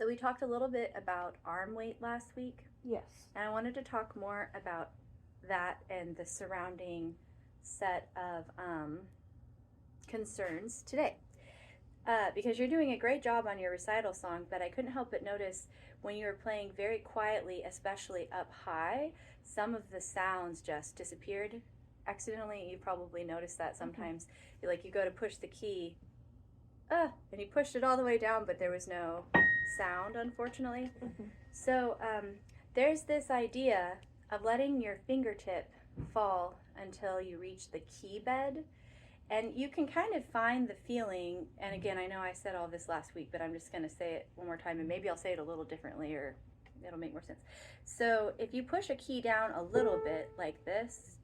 So we talked a little bit about arm weight last week, Yes. and I wanted to talk more about that and the surrounding set of concerns today. Because you're doing a great job on your recital song, but I couldn't help but notice when you were playing very quietly, especially up high, some of the sounds just disappeared accidentally. You probably noticed that sometimes. Like you go to push the key, and you pushed it all the way down, but there was no sound, unfortunately. So there's this idea of letting your fingertip fall until you reach the key bed. And you can kind of find the feeling, and again, I know I said all this last week, but I'm just going to say it one more time, and maybe I'll say it a little differently, or it'll make more sense. So if you push a key down a little bit like this,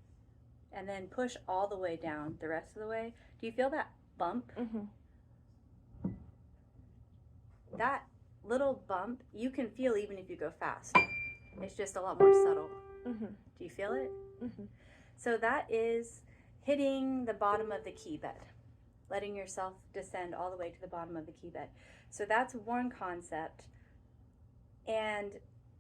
and then push all the way down the rest of the way, do you feel that bump? That little bump, you can feel even if you go fast. It's just a lot more subtle. Do you feel it? So that is hitting the bottom of the key bed, letting yourself descend all the way to the bottom of the key bed. So that's one concept. And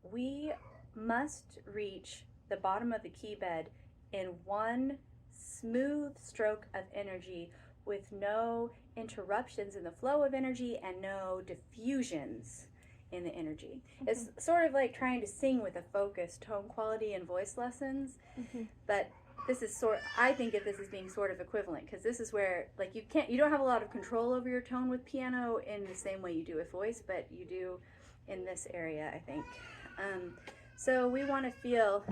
we must reach the bottom of the key bed in one smooth stroke of energy with no interruptions in the flow of energy and no diffusions in the energy. It's sort of like trying to sing with a focused tone quality in voice lessons, but this is I think of this as being sort of equivalent, because this is where, like, you don't have a lot of control over your tone with piano in the same way you do with voice, but you do in this area, I think. So we want to feel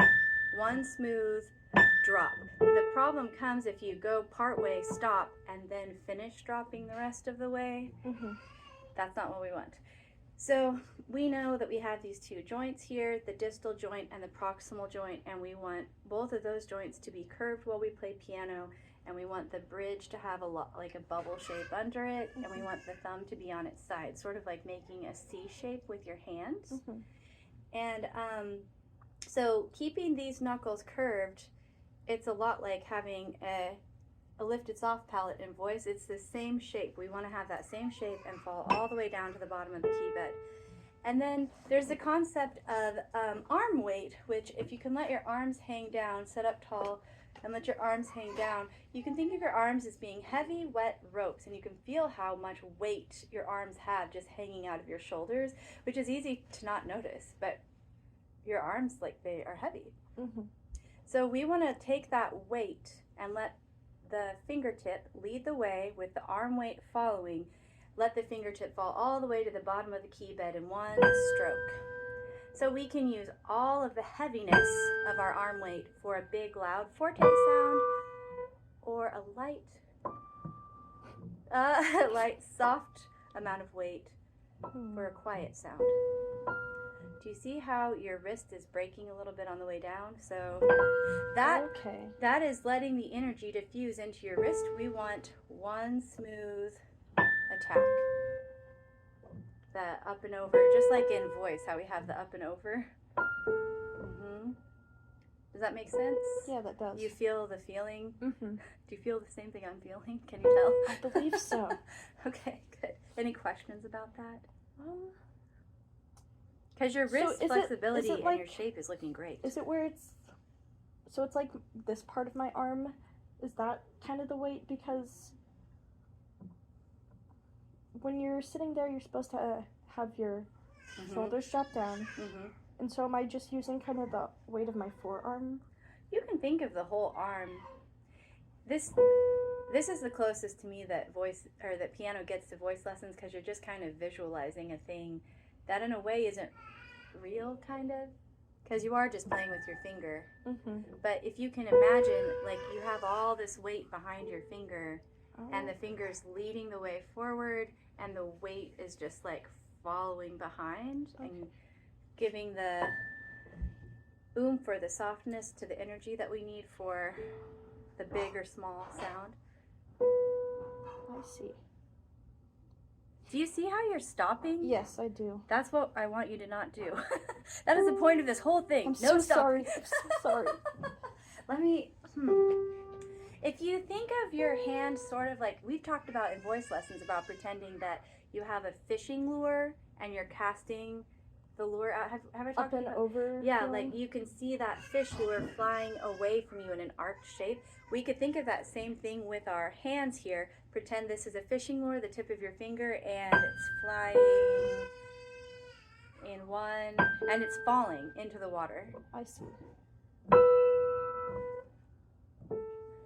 one smooth drop. The problem comes if you go part way, stop, and then finish dropping the rest of the way. That's not what we want. So we know that we have these two joints here, the distal joint and the proximal joint, and we want both of those joints to be curved while we play piano, and we want the bridge to have like a bubble shape under it, and we want the thumb to be on its side, sort of like making a C shape with your hands. And so keeping these knuckles curved, it's a lot like having a lifted soft palate in voice. It's the same shape. We want to have that same shape and fall all the way down to the bottom of the key bed. And then there's the concept of arm weight, which if you can let your arms hang down, sit up tall, and let your arms hang down, you can think of your arms as being heavy, wet ropes, and you can feel how much weight your arms have just hanging out of your shoulders, which is easy to not notice, but your arms, like, they are heavy. So we want to take that weight and let the fingertip lead the way with the arm weight following. Let the fingertip fall all the way to the bottom of the key bed in one stroke. So we can use all of the heaviness of our arm weight for a big, loud forte sound, or a light, soft amount of weight for a quiet sound. Do you see how your wrist is breaking a little bit on the way down? So that is letting the energy diffuse into your wrist. We want one smooth attack. The up and over, just like in voice, how we have the up and over. Does that make sense? Yeah, that does. You feel the feeling? Do you feel the same thing I'm feeling? Can you tell? I believe so. Okay, good. Any questions about that? Because your wrist flexibility and your shape is looking great. Is it where it's like this part of my arm? Is that kind of the weight? Because when you're sitting there, you're supposed to have your shoulders drop down. And so am I just using kind of the weight of my forearm? You can think of the whole arm. This is the closest to me that piano gets to voice lessons, because you're just kind of visualizing a thing that in a way isn't real, kind of, because you are just playing with your finger. But if you can imagine, like, you have all this weight behind your finger, and the finger's leading the way forward, and the weight is just like following behind and giving the oomph or the softness to the energy that we need for the big or small sound. I see. Do you see how you're stopping? Yes, I do. That's what I want you to not do. That is the point of this whole thing. I'm so sorry. I'm so sorry. Let me... If you think of your hand sort of like, we've talked about in voice lessons about pretending that you have a fishing lure and you're casting the lure out. Have I talked Up and about? over. Yeah, feeling? like you can see that fish lure flying away from you in an arced shape. We could think of that same thing with our hands here. Pretend this is a fishing lure, the tip of your finger, and it's flying in one, and it's falling into the water. I see.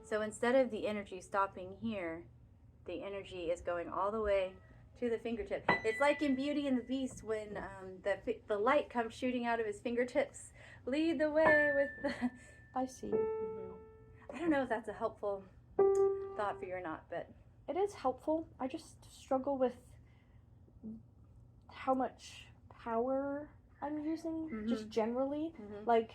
So instead of the energy stopping here, the energy is going all the way to the fingertip. It's like in Beauty and the Beast when the light comes shooting out of his fingertips. Lead the way with the... I see. Mm-hmm. I don't know if that's a helpful thought for you or not, but... It is helpful. I just struggle with how much power I'm using, just generally. Like,